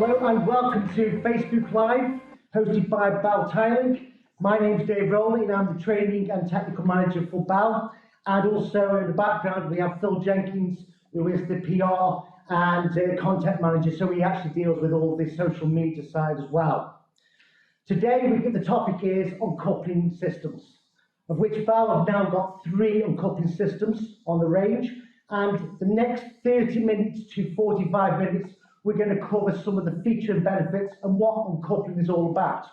Hello and welcome to Facebook Live, hosted by BAL Tiling. My name is Dave Rowley and I'm the Training and Technical Manager for BAL. And also in the background we have Phil Jenkins, who is the PR and Content Manager, so he actually deals with all the social media side as well. Today the topic is uncoupling systems, of which BAL have now got 3 uncoupling systems on the range, and the next 30 minutes to 45 minutes we're going to cover some of the feature and benefits and what uncoupling is all about.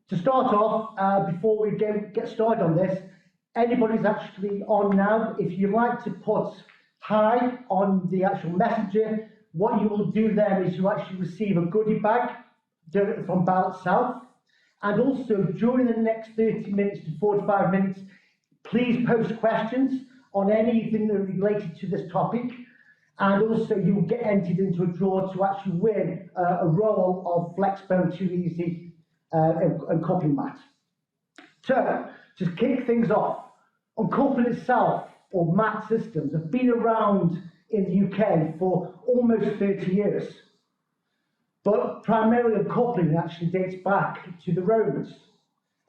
To start off, before we get started on this, anybody's actually on now, if you like to put hi on the actual messenger, what you will do then is you actually receive a goodie bag from BAL itself. And also during the next 30 minutes to 45 minutes, please post questions on anything related to this topic. And also you will get entered into a draw to actually win a roll of Flexbone 2 Easy uncoupling mat. So, to kick things off, uncoupling itself, or mat systems, have been around in the UK for almost 30 years. But primarily uncoupling actually dates back to the Romans.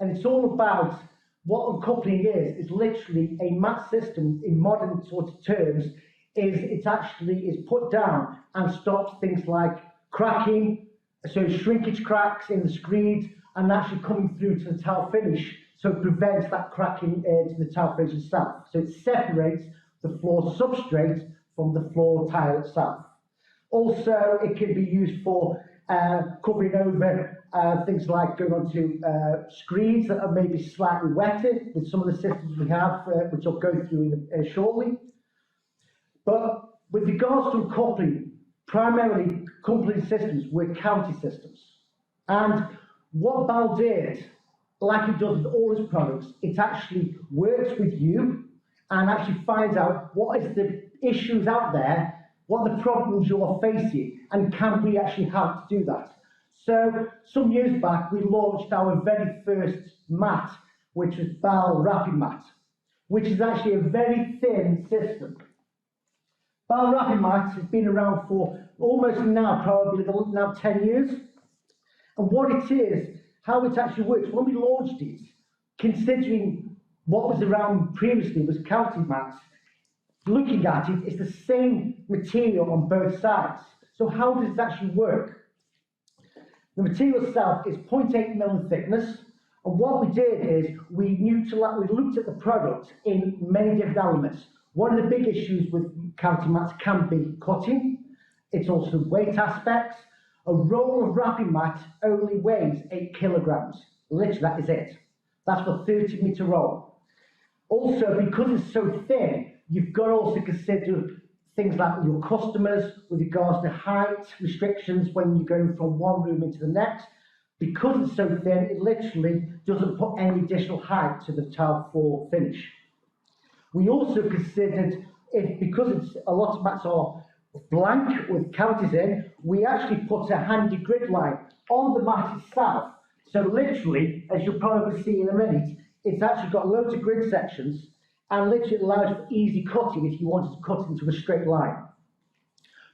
And it's all about what uncoupling is literally a mat system in modern sort of terms. It actually is put down and stops things like cracking, so shrinkage cracks in the screeds, and actually coming through to the tile finish, so it prevents that cracking to the tile finish itself. So it separates the floor substrate from the floor tile itself. Also, it can be used for covering over things like going onto screeds that are maybe slightly wetter with some of the systems we have, which I'll go through shortly. But with regards to coupling, primarily coupling systems were county systems. And what BAL did, like it does with all its products, it actually works with you and actually finds out what is the issues out there, what are the problems you're facing, and can we actually help to do that. So some years back, we launched our very first mat, which was BAL Rapid Mat, which is actually a very thin system. BAL Rapid Mat has been around for almost now, probably now 10 years. And what it is, how it actually works, when we launched it, considering what was around previously was county mats, looking at it, it's the same material on both sides. So how does it actually work? The material itself is 0.8mm in thickness. And what we did is we looked at the product in many different elements. One of the big issues with county mats can be cutting. It's also weight aspects. A roll of wrapping mat only weighs 8 kilograms. Literally, that is it. That's for a 30-meter roll. Also, because it's so thin, you've got to also consider things like your customers with regards to height restrictions when you're going from one room into the next. Because it's so thin, it literally doesn't put any additional height to the tile floor finish. We also considered, because a lot of mats are blank with counties in, we actually put a handy grid line on the mat itself. So literally, as you'll probably see in a minute, it's actually got loads of grid sections and literally allows for easy cutting if you wanted to cut into a straight line.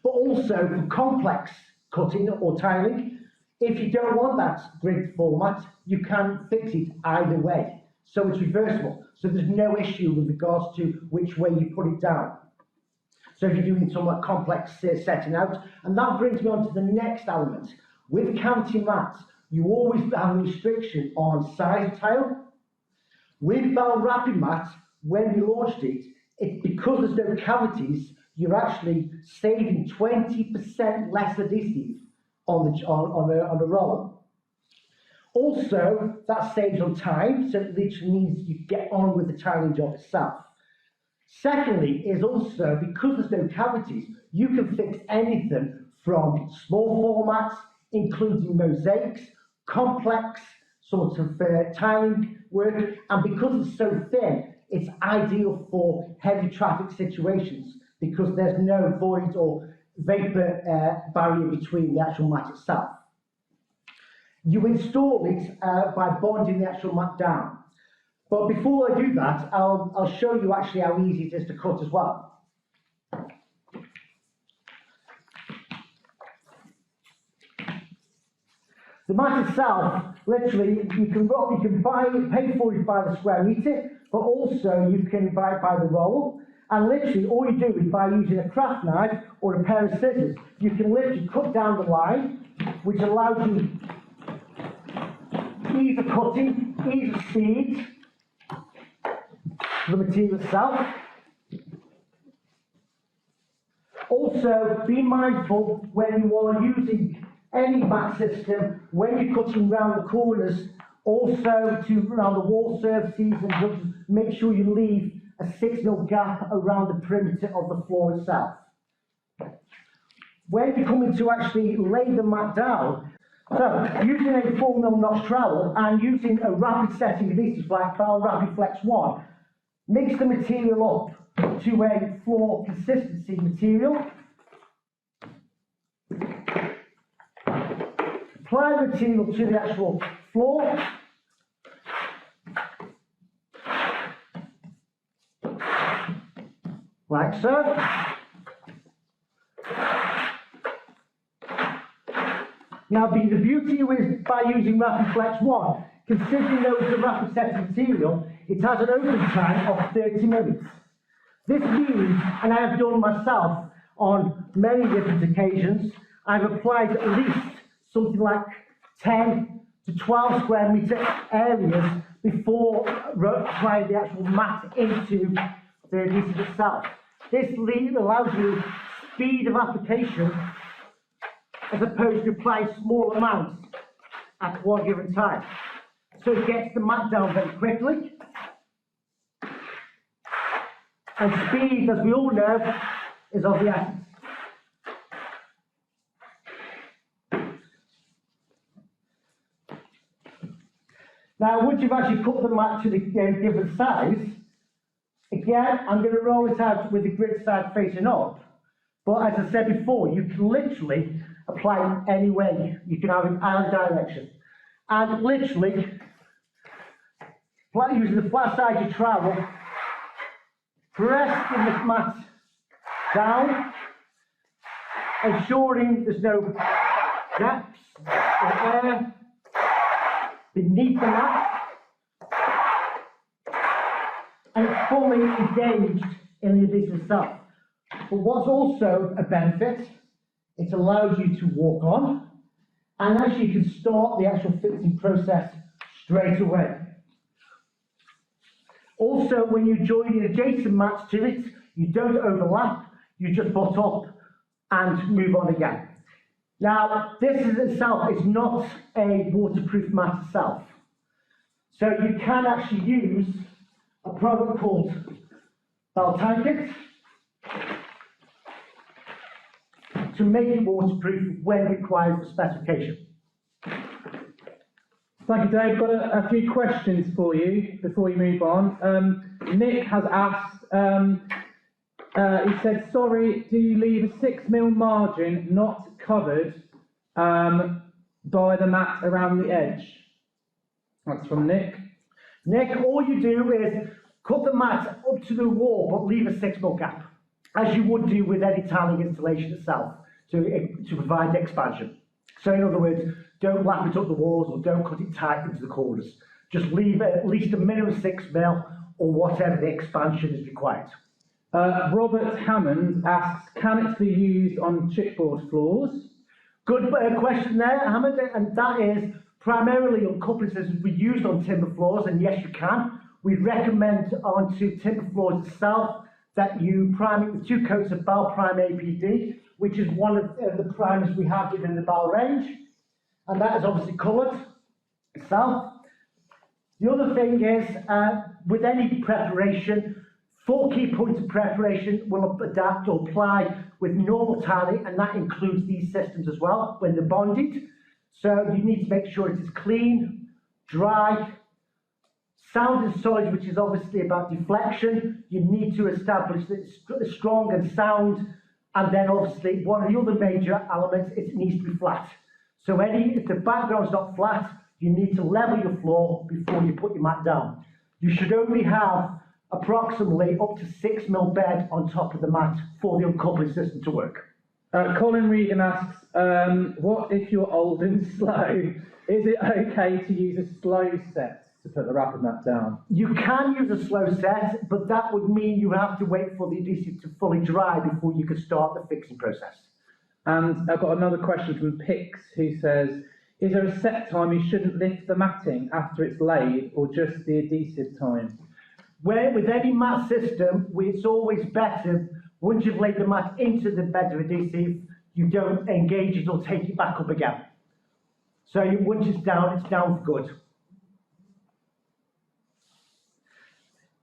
But also for complex cutting or tiling, if you don't want that grid format, you can fix it either way. So it's reversible. So there's no issue with regards to which way you put it down. So if you're doing somewhat complex setting out, and that brings me on to the next element. With county mats, you always have a restriction on size of tile. With BAL Rapid Mat, when we launched it, because there's no cavities, you're actually saving 20% less adhesive on a roll. Also, that saves on time, so it literally means you get on with the tiling job itself. Secondly, is also because there's no cavities, you can fix anything from small formats, including mosaics, complex sorts of tiling work, and because it's so thin, it's ideal for heavy traffic situations because there's no void or vapor barrier between the actual mat itself. You install it by bonding the actual mat down. But before I do that, I'll show you actually how easy it is to cut as well. The mat itself, literally, you can pay for it by the square metre, but also you can buy it by the roll. And literally, all you do is by using a craft knife or a pair of scissors, you can literally cut down the line, which allows you ease of cutting, ease of speed for the material itself. Also, be mindful when you are using any mat system, when you're cutting around the corners, also to around the wall surfaces, and just make sure you leave a 6mm gap around the perimeter of the floor itself. When you're coming to actually lay the mat down, so using a 4mm notch trowel and using a rapid setting adhesive like BAL Rapid Flex 1, mix the material up to a floor consistency material. Apply the material to the actual floor. Like so. Now, the beauty is by using Rapid Flex 1, considering that it's a rapid setting material, it has an open time of 30 minutes. This means, and I have done myself on many different occasions, I've applied at least something like 10 to 12 square metre areas before applying the actual mat into the adhesive itself. This allows you speed of application as opposed to applying small amounts at one given time. So it gets the mat down very quickly. And speed, as we all know, is of the essence. Now, once you've actually cut the mat to the given size, again, I'm going to roll it out with the grid side facing up. But as I said before, you can literally apply it any way. You can have it either direction. And literally, using the flat-sided trowel, press the mat down, ensuring there's no gaps or air beneath the mat, and it's fully engaged in the adhesive itself. But what's also a benefit, it allows you to walk on, and actually you can start the actual fitting process straight away. Also, when you join the adjacent mats to it, you don't overlap, you just butt up and move on again. Now, this in itself is not a waterproof mat itself. So you can actually use a product called BAL to make it waterproof when required for specification. Thank you, Dave. I've got a few questions for you before you move on. Nick has asked, he said, sorry, do you leave a 6mm margin not covered by the mat around the edge? That's from Nick. Nick, all you do is cut the mat up to the wall, but leave a 6mm gap, as you would do with any tiling installation itself, to provide expansion. So in other words, don't lap it up the walls or don't cut it tight into the corners. Just leave it at least a minimum 6mm or whatever the expansion is required. Robert Hammond asks, can it be used on chipboard floors? Good question there, Hammond, and that is primarily uncoupling systems we used on timber floors, and yes, you can. We recommend onto timber floors itself that you prime it with 2 coats of BAL Prime APD, which is one of the primers we have within the BAL range, and that is obviously coloured itself. The other thing is, with any preparation, 4 key points of preparation will adapt or apply with normal tiling, and that includes these systems as well when they're bonded. So you need to make sure it is clean, dry, sound and solid, which is obviously about deflection. You need to establish that it's strong and sound, and then obviously one of the other major elements is it needs to be flat. So if the background's not flat, you need to level your floor before you put your mat down. You should only have approximately up to 6mm bed on top of the mat for the uncoupling system to work. Colin Regan asks, what if you're old and slow? Is it okay to use a slow set to put the rapid mat down? You can use a slow set, but that would mean you have to wait for the adhesive to fully dry before you could start the fixing process. And I've got another question from Pix, who says, is there a set time you shouldn't lift the matting after it's laid, or just the adhesive time? With any mat system, it's always better, once you've laid the mat into the bed of adhesive, you don't engage it or take it back up again. So once it's down for good.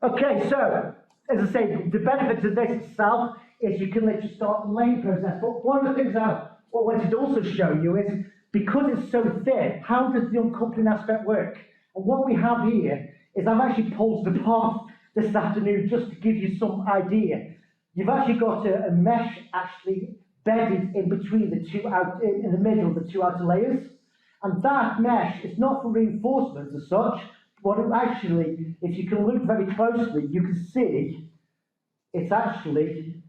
Okay, so, as I say, the benefit of this itself is you can literally start the laying process. But one of the things I wanted to also show you is, because it's so thin, how does the uncoupling aspect work? And what we have here is I've actually pulled it apart this afternoon just to give you some idea. You've actually got a mesh actually bedded in between the two in the middle of the two outer layers. And that mesh is not for reinforcement as such, but it actually, if you can look very closely, you can see it's actually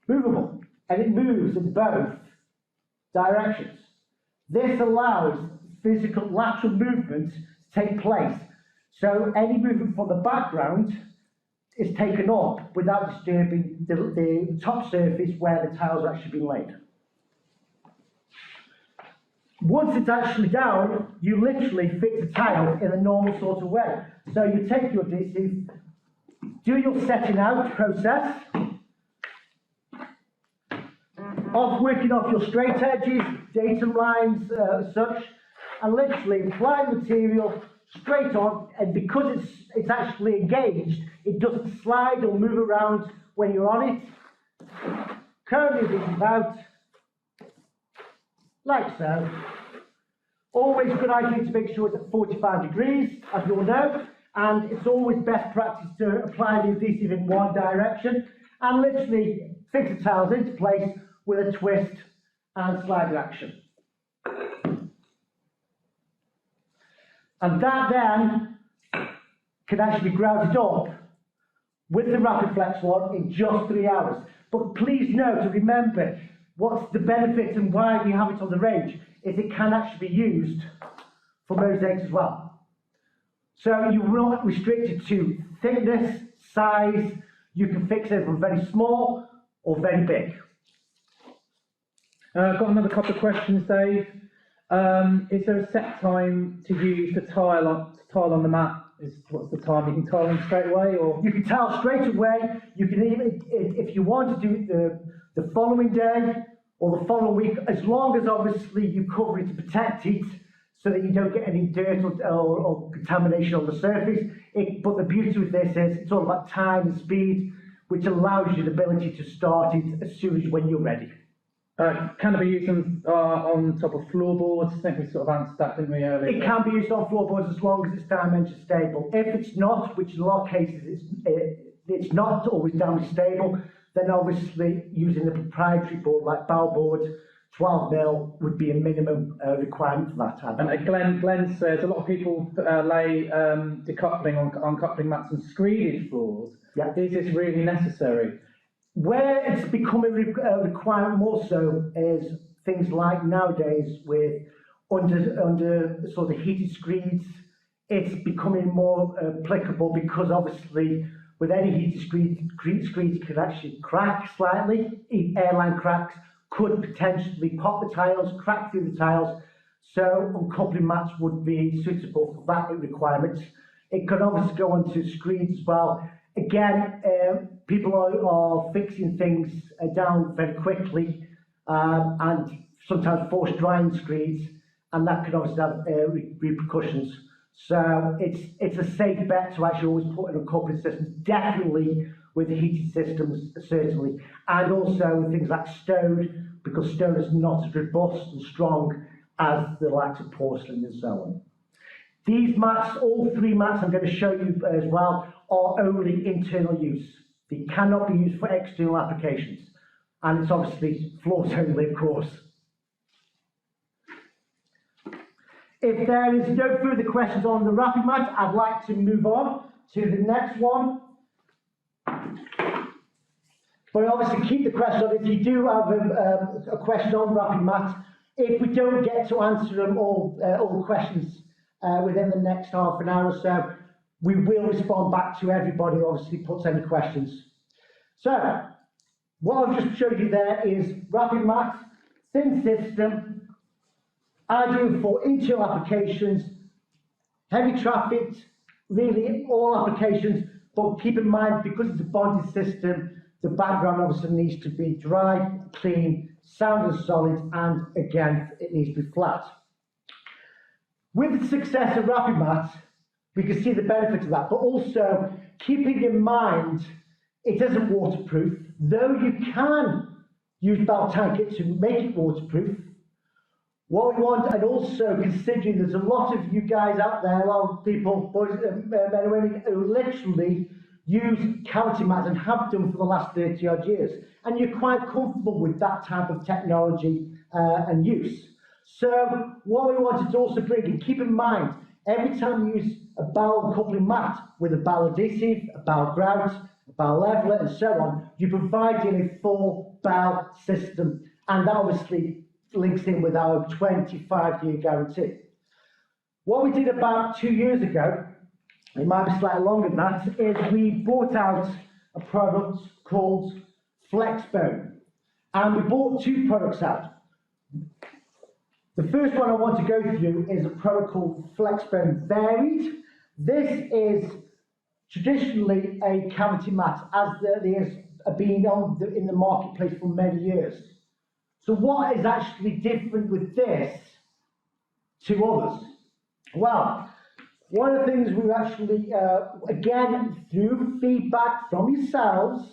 movable. And it moves in both directions. This allows physical lateral movement to take place. So any movement from the background is taken up without disturbing the top surface where the tiles are actually being laid. Once it's actually down, you literally fix the tiles in a normal sort of way. So you take your adhesive, do your setting out process, working off your straight edges, datum lines, such, and literally apply the material straight on, and because it's actually engaged, it doesn't slide or move around when you're on it. Curve the adhesive out, like so. Always a good idea to make sure it's at 45 degrees, as you all know, and it's always best practice to apply the adhesive in one direction, and literally fix the tiles into place with a twist and slide action. And that then can actually be grouted up with the Rapid Flex one in just 3 hours. But please note to remember, what's the benefit and why we have it on the range is it can actually be used for mosaics as well. So you're not restricted to thickness, size. You can fix it from very small or very big. I've got another couple of questions, Dave. Is there a set time to use the tile on the mat? What's the time? You can tile them straight away, or you can tile straight away. You can even, if you want to do it the following day or the following week, as long as obviously you cover it to protect it, so that you don't get any dirt or contamination on the surface. But the beauty with this is it's all about time and speed, which allows you the ability to start it as soon as when you're ready. Can it be used on top of floorboards? I think we sort of answered that, didn't we, earlier? It can be used on floorboards as long as it's dimension stable. If it's not, which in a lot of cases it's not always dimension stable, then obviously using a proprietary board like BAL board, 12mm would be a minimum requirement for that type. And Glenn says a lot of people lay decoupling on coupling mats and screeded floors. Yeah. Is this really necessary? Where it's becoming a requirement more so is things like nowadays with under sort of heated screeds, it's becoming more applicable because obviously with any heated screeds can actually crack slightly. Airline cracks could potentially pop the tiles, crack through the tiles. So uncoupling mats would be suitable for that requirement. It could obviously go onto screeds as well. Again, people are fixing things down very quickly and sometimes forced drying screeds, and that could obviously have repercussions. So it's a safe bet to actually always put in a coupling system, definitely with the heated systems, certainly, and also with things like stone, because stone is not as robust and strong as the likes of porcelain and so on. These mats, all three mats I'm going to show you as well, are only internal use. They cannot be used for external applications. And it's obviously floors only, of course. If there is no further questions on the Rapid Mat, I'd like to move on to the next one. But obviously keep the question on. If you do have a question on Rapid Mat, if we don't get to answer them all the questions within the next half an hour or so, we will respond back to everybody who obviously puts any questions. So, what I've just showed you there is Rapid Mat, thin system, ideal for interior applications, heavy traffic, really all applications, but keep in mind, because it's a bonded system, the background obviously needs to be dry, clean, sound and solid, and again, it needs to be flat. With the success of Rapid Mat, we can see the benefit of that, but also keeping in mind it isn't waterproof, though you can use BAL tank to make it waterproof. What we want, and also considering there's a lot of you guys out there, a lot of people, boys, men and women, who literally use cavity mats and have done for the last 30 odd years, and you're quite comfortable with that type of technology and use. So what we wanted to also bring, and keep in mind, every time you use a BAL coupling mat with a BAL adhesive, a BAL grout, a BAL leveler, and so on, you're providing a full BAL system, and that obviously links in with our 25-year guarantee. What we did about 2 years ago, it might be slightly longer than that, is we brought out a product called FlexBone, and we brought two products out. The first one I want to go through is a product called FlexBone Varied. This is traditionally a cavity mat, as there has been in the marketplace for many years. So what is actually different with this to others? Well, one of the things we've actually, again, through feedback from yourselves,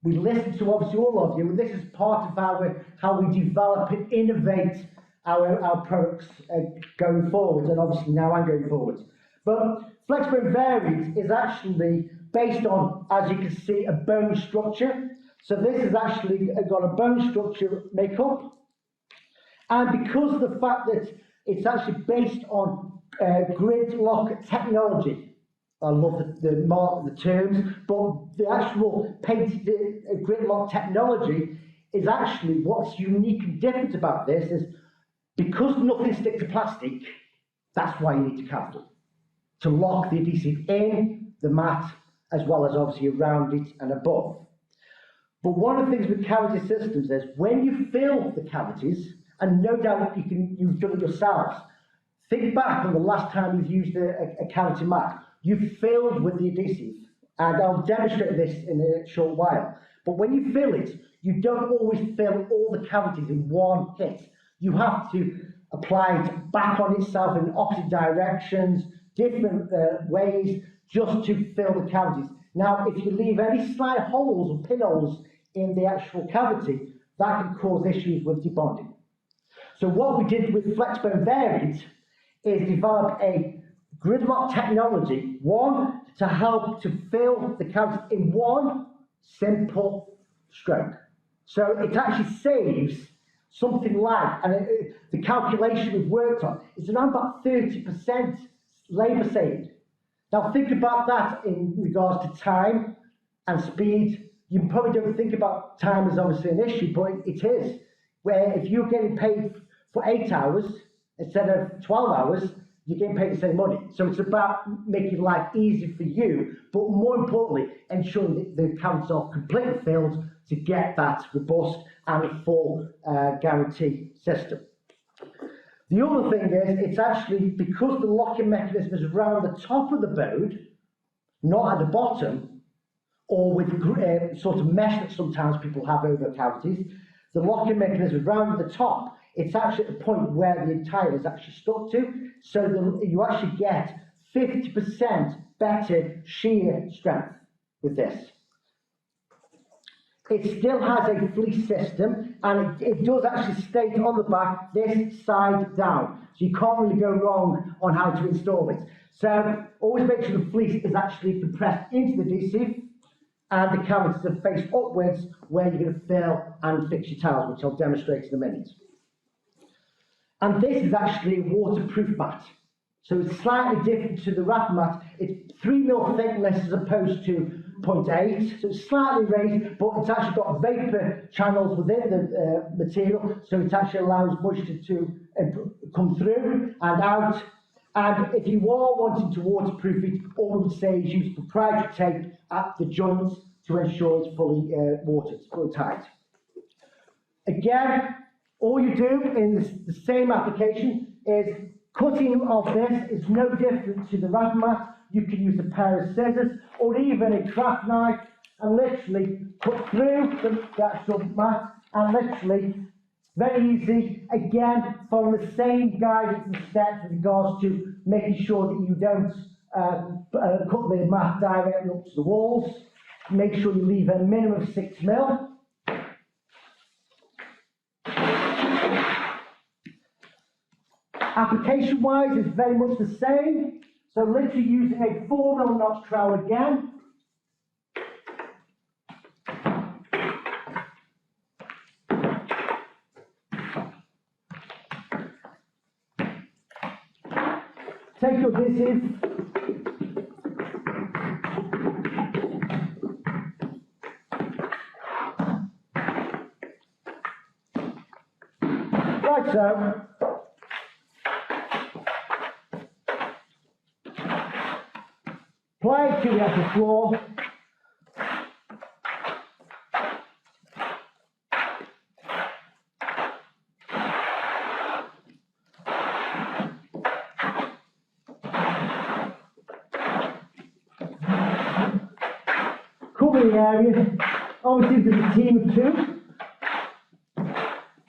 we listen to obviously all of you, and this is part of how we develop and innovate our products going forward, and obviously now I'm going forward. But FlexBone Varied is actually based on, as you can see, a bone structure. So this has actually got a bone structure makeup, and because of the fact that it's actually based on grid lock technology, I love the terms, but the actual painted grid lock technology is actually what's unique and different about this is because nothing sticks to plastic. That's why you need a capital to lock the adhesive in the mat as well as obviously around it and above. But one of the things with cavity systems is when you fill the cavities, and no doubt you've done it yourselves, think back on the last time you've used a cavity mat. You've filled with the adhesive, and I'll demonstrate this in a short while. But when you fill it, you don't always fill all the cavities in one hit. You have to apply it back on itself in opposite directions, different ways, just to fill the cavities. Now, if you leave any slight holes or pinholes in the actual cavity, that can cause issues with debonding. So what we did with FlexBone Varied is develop a gridlock technology, one, to help to fill the cavity in one simple stroke. So it actually saves something like, and the calculation we've worked on, is around about 30% labour saved. Now think about that in regards to time and speed. You probably don't think about time as obviously an issue, but it is. Where if you're getting paid for 8 hours instead of 12 hours, you're getting paid the same money. So it's about making life easy for you, but more importantly, ensuring that the cavities are completely filled to get that robust and full guarantee system. The other thing is, it's actually, because the locking mechanism is around the top of the bone, not at the bottom, or with sort of mesh that sometimes people have over cavities, the locking mechanism is around the top. It's actually at the point where the entire is actually stuck to, so you actually get 50% better shear strength with this. It still has a fleece system, and it does actually state on the back, this side down. So you can't really go wrong on how to install it. So always make sure the fleece is actually compressed into the adhesive, and the cavities are faced upwards where you're going to fill and fix your tiles, which I'll demonstrate in a minute. And this is actually a waterproof mat. So it's slightly different to the wrap mat. It's 3 mil thickness as opposed to 2.8, so it's slightly raised, but it's actually got vapor channels within the material, so it actually allows moisture to come through and out. And if you are wanting to waterproof it, all we would say is use proprietary tape at the joints to ensure it's fully watertight. Again, all you do in the same application is cutting of this is no different to the wrap mat. You can use a pair of scissors or even a craft knife and literally cut through the actual mat and literally, very easy, again, follow the same guidance and steps with regards to making sure that you don't cut the mat directly up to the walls. Make sure you leave a minimum of 6 mil. Application-wise, it's very much the same. So literally using a 4 mil notch trowel again. Take your adhesive. Like so. Apply it to the upper floor. Cover the area. Obviously, if there's a team of 2,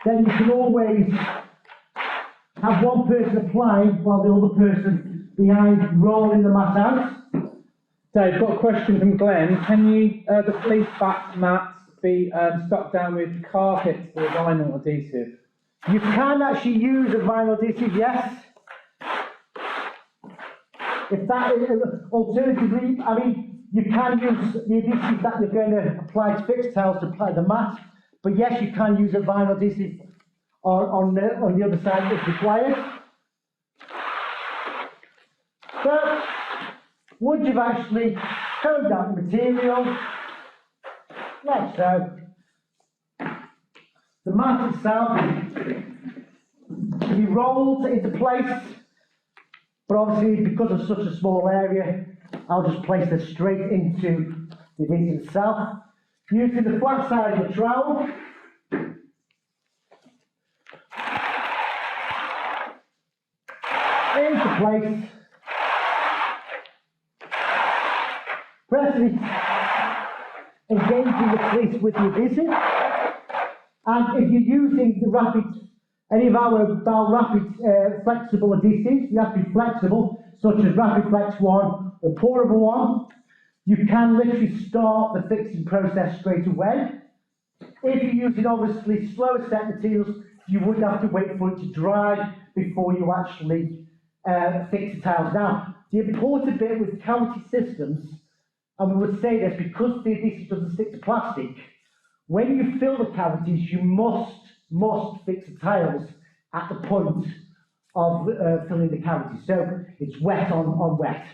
then you can always have one person applying while the other person behind rolling the mat out. Dave, got a question from Glenn. Can you, the fleece back mats be stuck down with carpet or vinyl adhesive? You can actually use a vinyl adhesive, yes. If that is, alternatively, I mean, you can use the adhesive that you're going to apply to fixed tiles to apply the mat, but yes, you can use a vinyl adhesive on the other side if required. So, once you've actually combed out the material, like so, the mat itself can be rolled into place, but obviously because of such a small area, I'll just place this straight into the adhesive itself. Using the flat side of the trowel, into place. Pressing it, engaging the fleece with the adhesive. And if you're using the rapid, any of our BAL rapid flexible adhesives, you have to be flexible, such as Rapid Flex 1 or Pourable 1. You can literally start the fixing process straight away. If you're using obviously slower set materials, you would have to wait for it to dry before you actually fix the tiles. Now, the important bit with cavity systems, and we would say this because the adhesive doesn't stick to plastic, when you fill the cavities, you must fix the tiles at the point of filling the cavity. So it's wet on wet.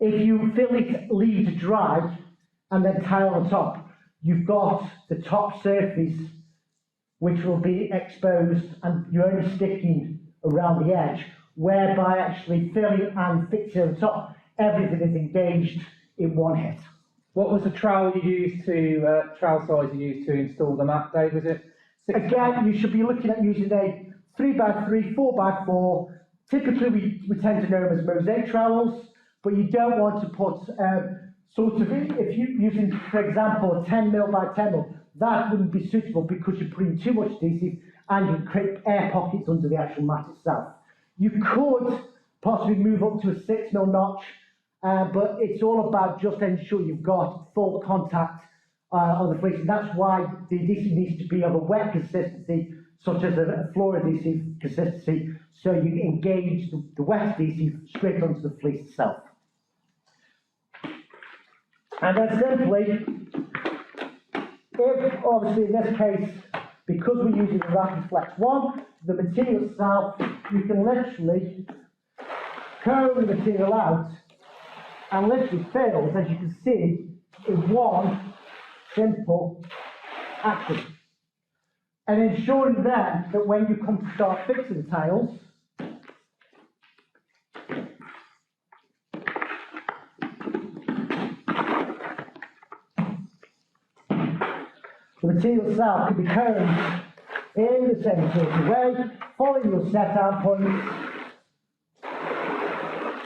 If you fill it, leave it to dry, and then tile on top, you've got the top surface which will be exposed and you're only sticking around the edge, whereby actually filling and fixing on top, everything is engaged in one hit. What was the trowel you used to, trowel size you used to install the mat, Dave? Was it 6? Again, you should be looking at using a 3x3, 4x4. Typically, we tend to know them as mosaic trowels, but you don't want to put sort of, if you're using, for example, a 10 mil by 10 mil, that wouldn't be suitable because you're putting too much adhesive and you create air pockets under the actual mat itself. You could possibly move up to a 6 mil notch, but it's all about just ensuring you've got full contact on the fleece, and that's why the adhesive needs to be of a wet consistency, such as a floor adhesive consistency, so you engage the wet adhesive straight onto the fleece itself. And then simply, if obviously in this case, because we're using the Rapid Flex 1, the material itself, you can literally comb the material out and literally fill, as you can see, in one simple action. And ensuring then that when you come to start fixing the tiles, the material itself can be combed in the same sort of way, following your set out points,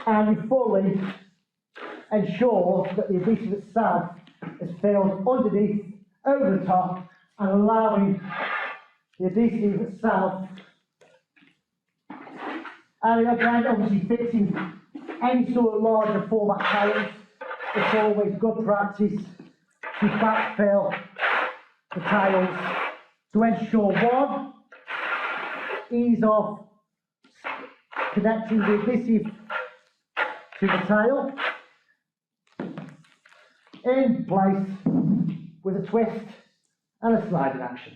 and you fully ensure that the adhesive itself is filled underneath, over the top, and allowing the adhesive itself, and again, obviously fixing any sort of larger format tiles, it's always good practice to backfill the tiles to ensure one, ease of connecting the adhesive to the tile in place with a twist and a sliding action.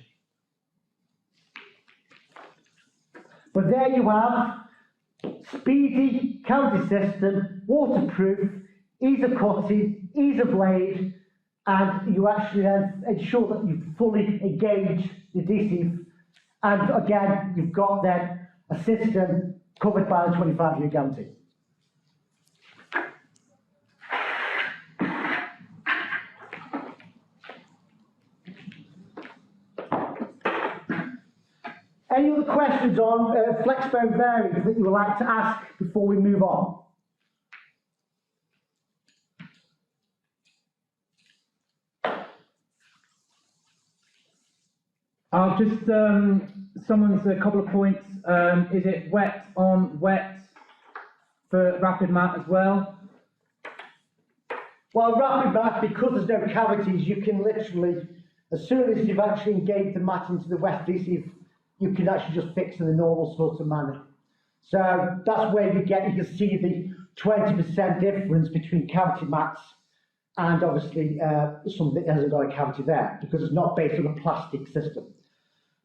But there you have speedy counting system, waterproof, ease of cutting, ease of blade, and you actually ensure that you fully engage the adhesive, and again you've got then a system covered by the 25-year guarantee. Any other questions on flexbone bearings that you would like to ask before we move on? I'll just, someone's a couple of points. Is it wet on wet for rapid mat as well? Well, rapid mat, because there's no cavities, you can literally, as soon as you've actually engaged the mat into the wet adhesive, you can actually just fix in a normal sort of manner. So that's where you can see the 20% difference between cavity mats and obviously something that hasn't got a cavity there, because it's not based on a plastic system.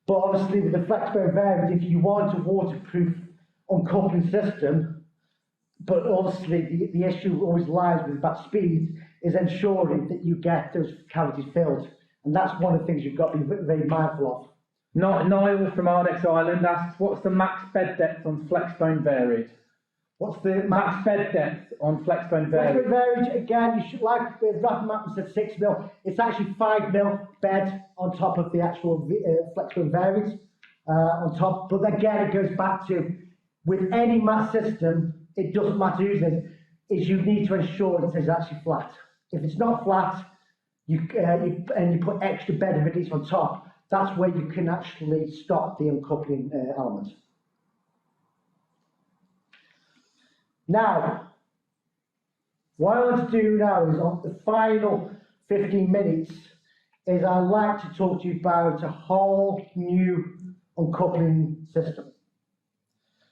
But obviously with the flexbone variant, if you want a waterproof uncoupling system, but obviously the issue always lies with that speed, is ensuring that you get those cavities filled. And that's one of the things you've got to be very mindful of. Niall from Ardex Island asks, what's the max bed depth on flexbone varied? What's the Max bed depth on flexbone varied? Flexbone varied, again, you should, like with rapid mat said 6 mil, it's actually 5 mil bed on top of the actual flexbone varied on top. But again, it goes back to, with any mat system, it doesn't matter who's in, is you need to ensure it is actually flat. If it's not flat, you put extra bed of adhesive on top, that's where you can actually stop the uncoupling element. Now, what I want to do now is, on the final 15 minutes, is I'd like to talk to you about a whole new uncoupling system.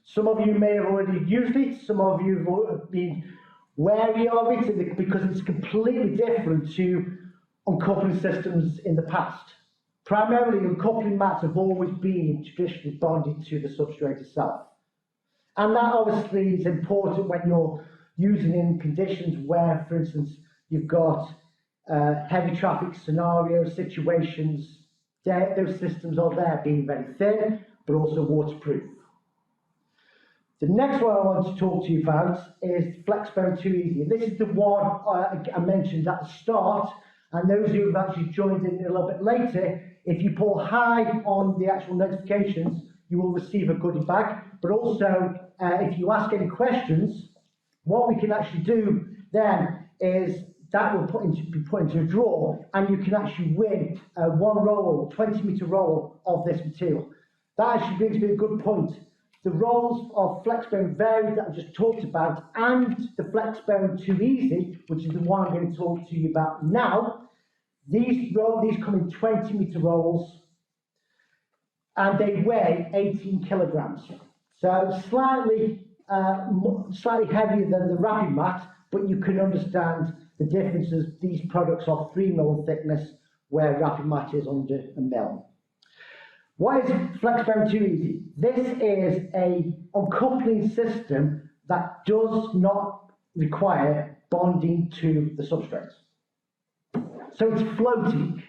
Some of you may have already used it, some of you have been wary of it because it's completely different to uncoupling systems in the past. Primarily, uncoupling mats have always been traditionally bonded to the substrate itself. And that obviously is important when you're using in conditions where, for instance, you've got heavy traffic scenarios, situations, those systems are there being very thin, but also waterproof. The next one I want to talk to you about is Flexbone 2 Easy. And this is the one I mentioned at the start, and those who have actually joined in a little bit later, if you pull high on the actual notifications, you will receive a goodie bag. But also, if you ask any questions, what we can actually do then is that will be put into a drawer, and you can actually win one roll, 20-meter roll of this material. That actually brings me a good point. The rolls of Flexbone Varied that I just talked about, and the Flexbone 2 Easy, which is the one I'm going to talk to you about now, these come in 20-meter rolls, and they weigh 18 kilograms. So slightly heavier than the Rapid Mat, but you can understand the differences. These products are 3 mil thickness, where Rapid Mat is under a mil. What is Flexbone 2 Easy? This is a uncoupling system that does not require bonding to the substrate. So it's floating.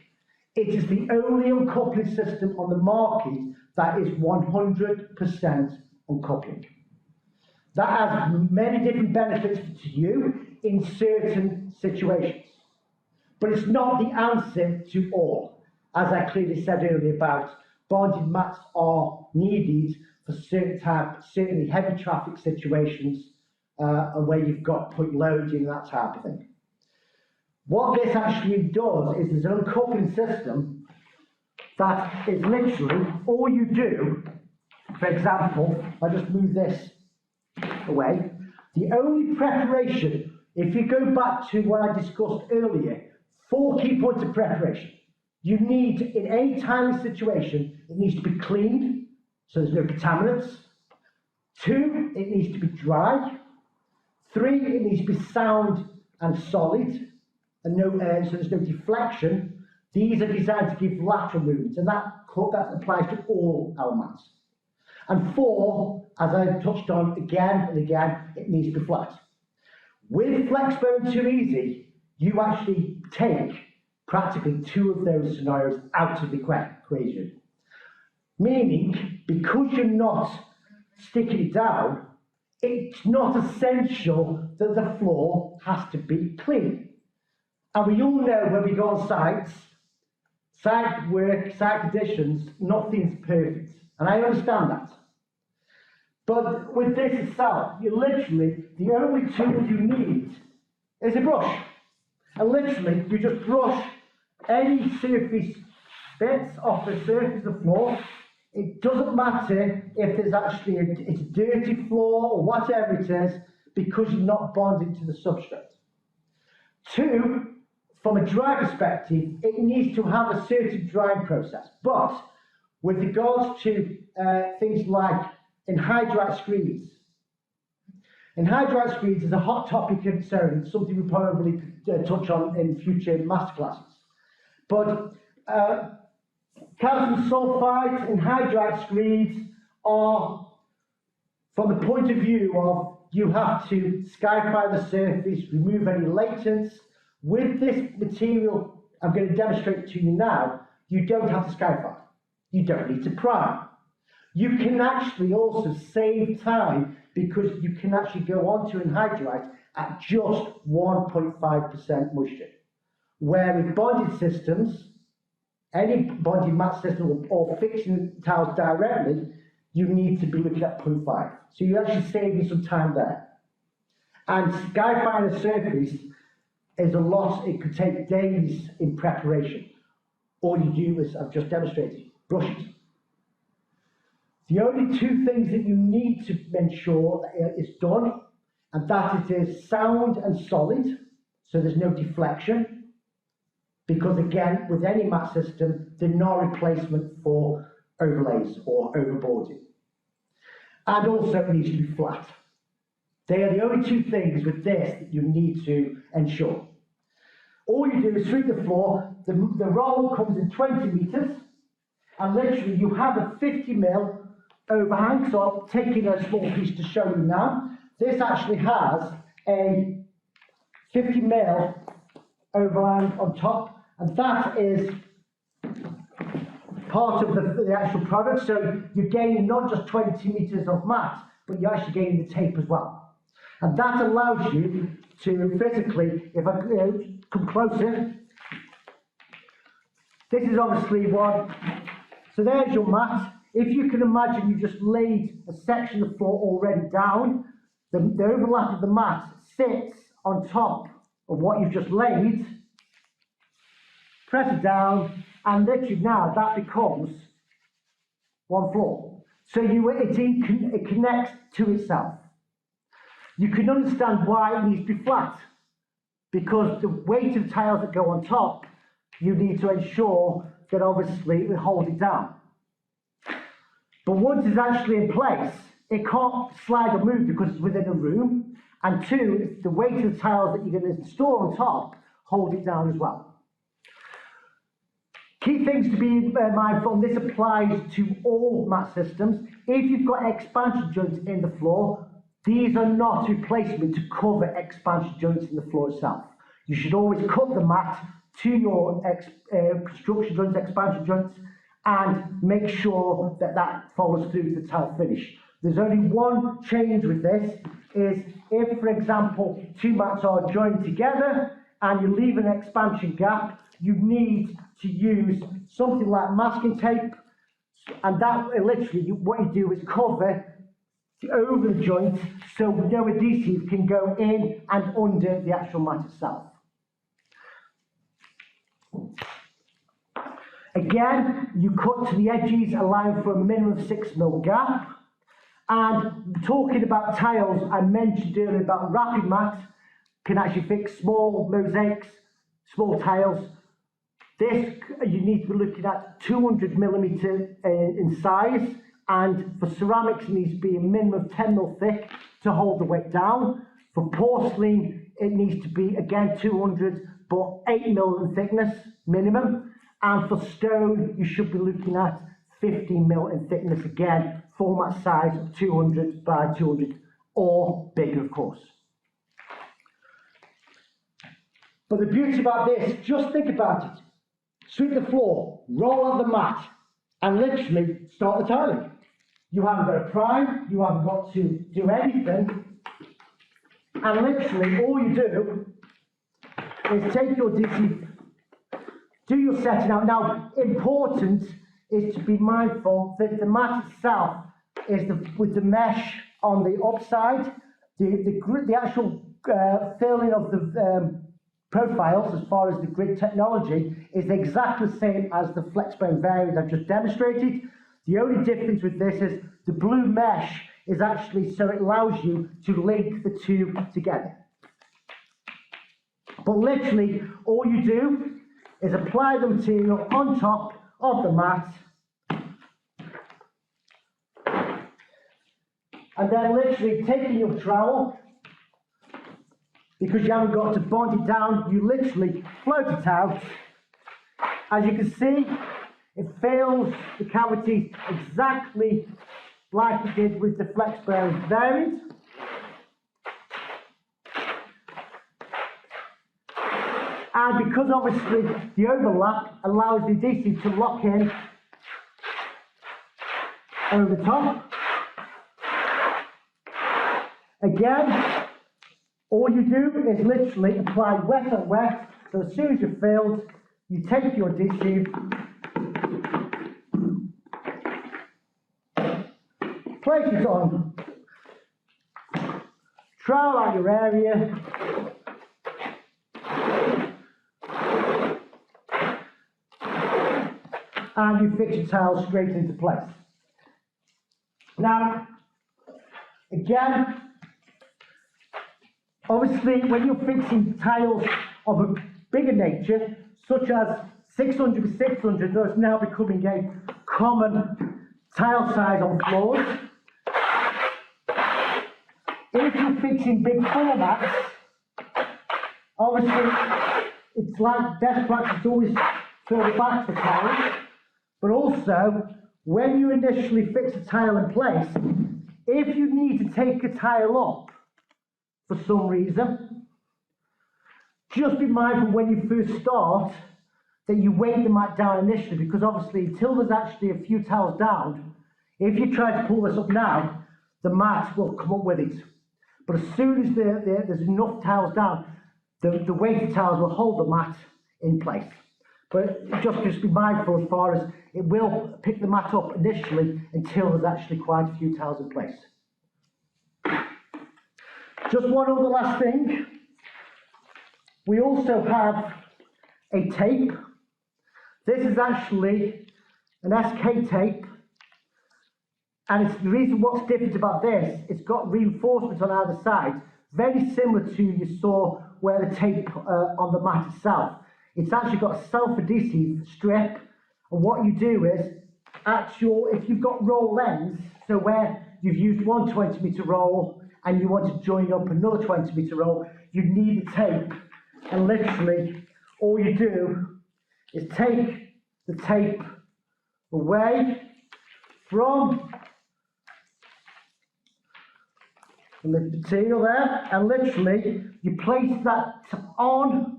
It is the only uncoupling system on the market that is 100% uncoupling. That has many different benefits to you in certain situations. But it's not the answer to all. As I clearly said earlier about bonded mats are needed for certainly heavy traffic situations and where you've got put loads in, that type of thing. What this actually does is there's an uncoupling system that is literally all you do. For example, I just move this away. The only preparation, if you go back to what I discussed earlier, 4 key points of preparation. You need, in any tiny situation, it needs to be cleaned, so there's no contaminants. 2, it needs to be dry. 3, it needs to be sound and solid, and so there's no deflection. These are designed to give lateral movements, and that applies to all our mats. And 4, as I touched on again and again, it needs to be flat. With Flexbone 2 Easy, you actually take practically 2 of those scenarios out of the equation. Meaning, because you're not sticking it down, it's not essential that the floor has to be clean. And we all know when we go on sites, site work, site conditions, nothing's perfect. And I understand that. But with this itself, you literally, the only tool you need is a brush. And literally, you just brush any surface bits off the surface of the floor. It doesn't matter if there's actually it's a dirty floor or whatever it is, because you're not bonded to the substrate. 2, from a dry perspective, it needs to have a certain drying process. But with regards to things like anhydrite screeds, anhydrite screeds is a hot topic in its own, something we probably could touch on in future masterclasses. But calcium sulfite and anhydrite screeds are, from the point of view of you have to skyify the surface, remove any latents. With this material I'm going to demonstrate to you now, you don't have to skyify. You don't need to prime. You can actually also save time because you can actually go on to anhydrite at just 1.5% moisture. Where with bonded systems, any bonded mat system or fixing tiles directly, you need to be looking at 0.5. So you're actually saving some time there. And skyifying a surface is a lot, it could take days in preparation. All you do is, I've just demonstrated, brush it. The only 2 things that you need to ensure that it's done, and that it is sound and solid, so there's no deflection, because again, with any mat system, they're not a replacement for overlays or overboarding. And also it needs to be flat. They are the only 2 things with this that you need to ensure. All you do is sweep the floor, the roll comes in 20 meters, and literally you have a 50mm overhang, so I'm taking a small piece to show you now. This actually has a 50mm overhang on top, and that is part of the actual product. So you're gaining not just 20 meters of mat, but you're actually gaining the tape as well. And that allows you to physically, if I come closer, this is obviously one. So there's your mat. If you can imagine you just laid a section of floor already down, the overlap of the mat sits on top of what you've just laid, press it down, and literally now that becomes one floor. So it connects to itself. You can understand why it needs to be flat, because the weight of tiles that go on top, you need to ensure that obviously it holds it down. But once it's actually in place, it can't slide or move because it's within a room. And 2, the weight of the tiles that you're going to install on top hold it down as well. Key things to be mindful, and this applies to all mat systems. If you've got expansion joints in the floor, these are not replacement to cover expansion joints in the floor itself. You should always cut the mat to your construction joints, expansion joints, and make sure that that follows through to the tile finish. There's only one change with this, is if, for example, two mats are joined together and you leave an expansion gap, you need to use something like masking tape, and that literally what you do is cover over the joint so no adhesive can go in and under the actual mat itself. Again, you cut to the edges, allowing for a minimum of 6 mm gap. And talking about tiles, I mentioned earlier about rapid mats can actually fix small mosaics, small tiles. This, you need to be looking at 200 mm in size, and for ceramics it needs to be a minimum of 10 mm thick to hold the weight down. For porcelain, it needs to be, again, 200, but 8 mm in thickness, minimum. And for stone, you should be looking at 15 mm in thickness, again, format size of 200 by 200, or bigger, of course. But the beauty about this, just think about it. Sweep the floor, roll out the mat, and literally start the tiling. You haven't got to prime, you haven't got to do anything, and literally all you do is take your adhesive, do your setting out. Now, important is to be mindful that the mat itself is with the mesh on the upside. The actual filling of the profiles, as far as the grid technology, is exactly the same as the FlexBone variant I've just demonstrated. The only difference with this is the blue mesh is actually so it allows you to link the two together. But literally, all you do is apply the material on top of the mat, and then literally taking your trowel, because you haven't got to bond it down, you literally float it out. As you can see, it fills the cavity exactly like it did with the FlexBone variant. And because obviously the overlap allows the adhesive to lock in over the top. Again, all you do is literally apply wet on wet. So as soon as you're filled, you take your adhesive, place it on, trowel out your area, and you fix your tile straight into place. Now, again, obviously when you're fixing tiles of a bigger nature, such as 600 by 600, that's now becoming a common tile size on floors. If you're fixing big formats, obviously it's like best practice to always fill the backs of tiles. But also, when you initially fix a tile in place, if you need to take a tile up for some reason, just be mindful when you first start that you weight the mat down initially, because obviously until there's actually a few tiles down, if you try to pull this up now, the mat will come up with it. But as soon as there's enough tiles down, the weighted tiles will hold the mat in place. But just be mindful as far as it will pick the mat up initially until there's actually quite a few tiles in place. Just one other last thing. We also have a tape. This is actually an SK tape. And it's the reason what's different about this, it's got reinforcements on either side, very similar to you saw where the tape on the mat itself. It's actually got a self-adhesive strip, and what you do is, if you've got roll ends, so where you've used one 20-metre roll and you want to join up another 20-metre roll, you need the tape, and literally all you do is take the tape away from the material there, and literally you place that on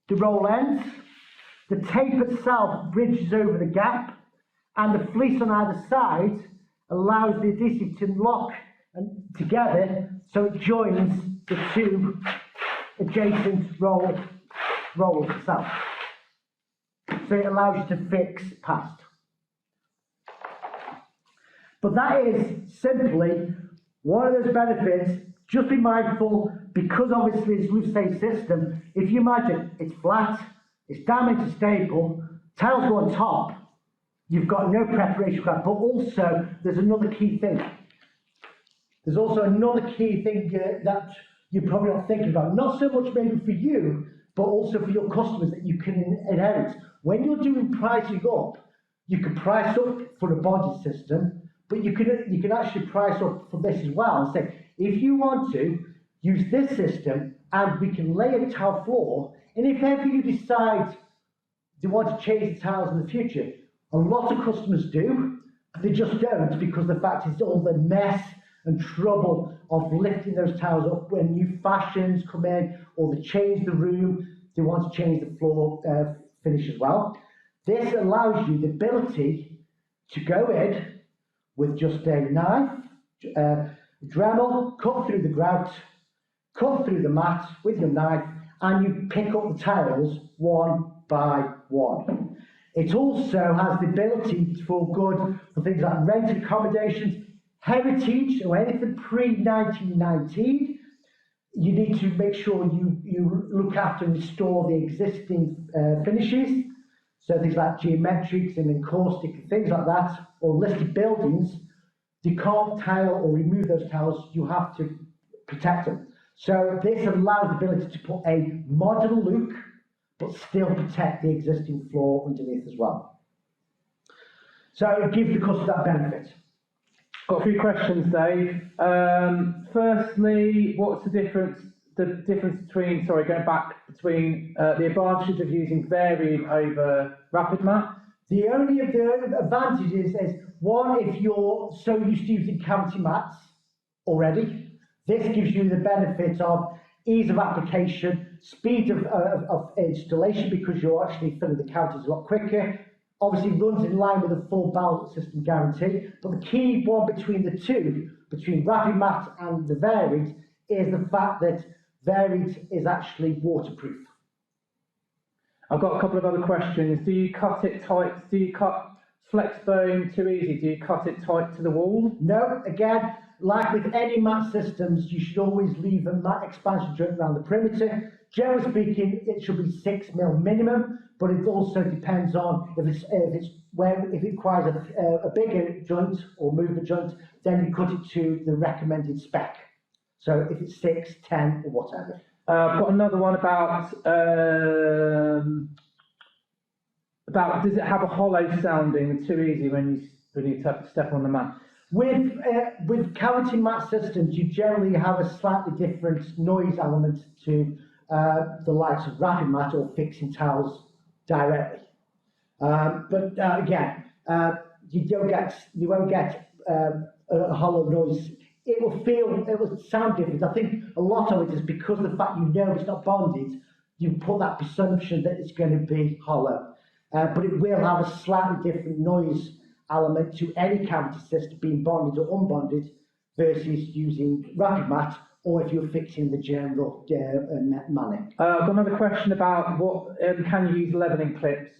the roll ends, the tape itself bridges over the gap, and the fleece on either side allows the adhesive to lock together so it joins the two adjacent rolls itself. So it allows you to fix past. But that is simply one of those benefits. Just be mindful, because obviously it's a roof-safe system. If you imagine it's flat, it's damaged and stable, tiles go on top, you've got no preparation for that. But also, there's another key thing. There's also another key thing that you're probably not thinking about. Not so much maybe for you, but also for your customers that you can inherit. When you're doing pricing up, you can price up for a bonded system, but you can actually price up for this as well and say, if you want to, use this system and we can lay a tile floor, and if ever you decide they want to change the tiles in the future, a lot of customers do, but they just don't, because the fact is all the mess and trouble of lifting those tiles up when new fashions come in, or they change the room, they want to change the floor finish as well. This allows you the ability to go in with just a knife, Dremel, cut through the grout, cut through the mat with your knife, and you pick up the tiles one by one. It also has the ability for things like rented accommodations, heritage, or anything pre-1919. You need to make sure you look after and restore the existing finishes. So things like geometrics and encaustic and things like that, or listed buildings, you can't tile or remove those tiles, you have to protect them. So this allows the ability to put a modern look, but still protect the existing floor underneath as well. So it gives the customer that benefit. Got a few questions, Dave. Firstly, what's the difference between, going back, between the advantages of using varied over rapid mat? The only advantages is, one, if you're so used to using cavity mats already, this gives you the benefit of ease of application, speed of installation, because you're actually filling the cavities a lot quicker. Obviously runs in line with the full BAL system guarantee, but the key one between the two, between rapid mat and the varied, is the fact that varied is actually waterproof. I've got a couple of other questions. Do you cut it tight? Do you cut flex bone too easy? Do you cut it tight to the wall? No, again, like with any mat systems, you should always leave a mat expansion joint around the perimeter. Generally speaking, it should be 6 mm minimum, but it also depends on if it requires a bigger joint or movement joint, then you cut it to the recommended spec. So if it's 6, 10, or whatever. I've got another one about does it have a hollow sounding too easy when you step on the mat? With cavity mat systems, you generally have a slightly different noise element to the likes of rapid mat or fixing tiles directly. Again, you won't get a hollow noise. It will sound different. I think a lot of it is because of the fact it's not bonded, you put that presumption that it's going to be hollow. But it will have a slightly different noise element to any cavity system being bonded or unbonded versus using rapid mat, or if you're fixing the general manning. I've got another question about what can you use leveling clips?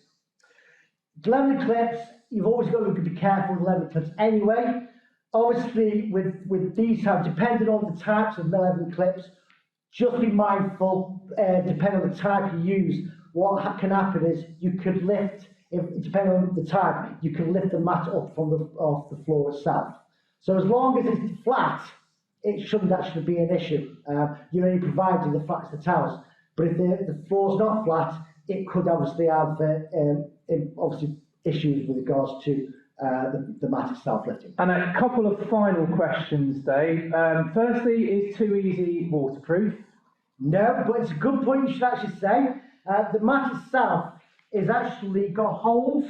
Leveling clips, you've always got to be careful with leveling clips anyway. Obviously, with these, depending on the types of leveling clips, just be mindful, depending on the type you use, what can happen is you could lift, depending on the type, you can lift the mat up from off the floor itself. So as long as it's flat, it shouldn't actually be an issue. You're only providing the flats the tiles. But if the floor's not flat, it could obviously have issues with regards to the mat itself lifting. And a couple of final questions, Dave. Firstly, is too easy waterproof? No, but it's a good point you should actually say. The mat itself is actually got holes,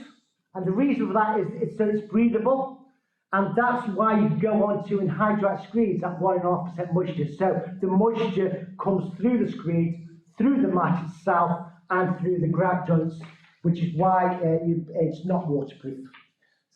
and the reason for that is it's breathable, and that's why you go on to anhydrite screeds at 1.5% moisture. So the moisture comes through the screed, through the mat itself, and through the grab joints, which is why it's not waterproof.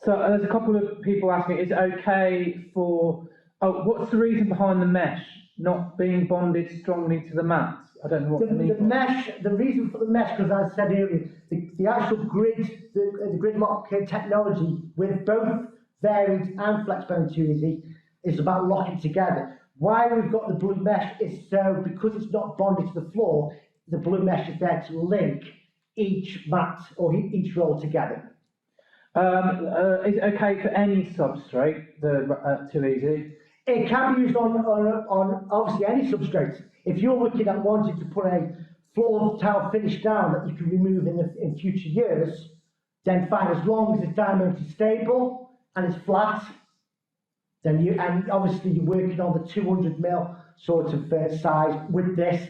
So there's a couple of people asking, is it okay for, what's the reason behind the mesh not being bonded strongly to the mats? I don't know what The mesh, the reason for the mesh, because as I said earlier, the actual grid, the gridlock technology with both varied and FlexBone 2 Easy is about locking together. Why we've got the blue mesh is so, because it's not bonded to the floor, the blue mesh is there to link each mat or each roll together. Is it okay for any substrate, the 2 Easy? It can be used on obviously any substrate. If you're looking at wanting to put a floor tile finish down that you can remove in future years, then fine, as long as the diamond is stable and it's flat, then and obviously you're working on the 200mm sort of size with this.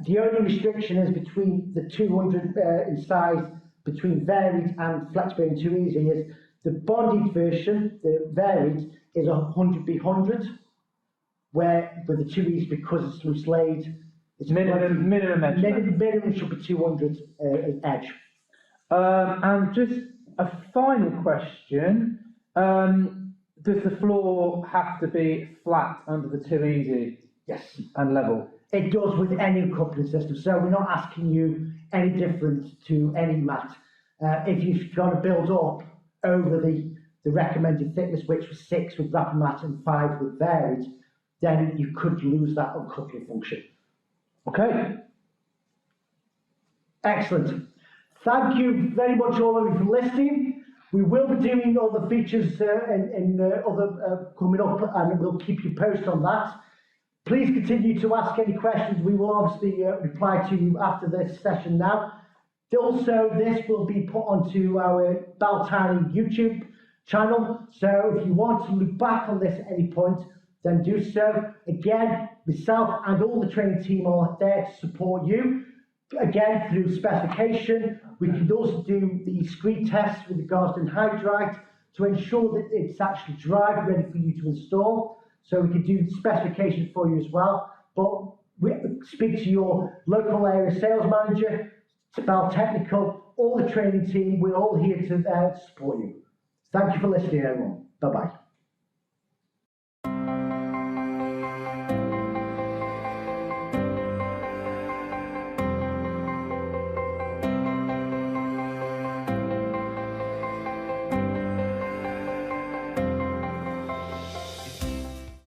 The only restriction is between the 200 in size between varied and FlexBone 2 Easy is the bonded version, the varied, is 100x100, where with the 2 Easy, because it's loose laid, it's minimum measurement. Minimum should be 200 edge. And just a final question, does the floor have to be flat under the 2 Easy? Yes. And level? It does with any uncoupling system, so we're not asking you any different to any mat. If you've got to build up over the recommended thickness, which was 6 with wrapper mat and 5 with varied, then you could lose that uncoupling function. Okay. Excellent. Thank you very much all of you for listening. We will be doing other features coming up, and we'll keep you posted on that. Please continue to ask any questions. We will obviously reply to you after this session now. Also, this will be put onto our BAL Tiling YouTube channel. So if you want to look back on this at any point, then do so. Again, myself and all the training team are there to support you. Again, through specification, we can also do the screed tests with regards to anhydrite to ensure that it's actually dry, ready for you to install. So we can do specifications for you as well. But speak to your local area sales manager, to BAL Technical, all the training team. We're all here to support you. Thank you for listening, everyone. Bye-bye.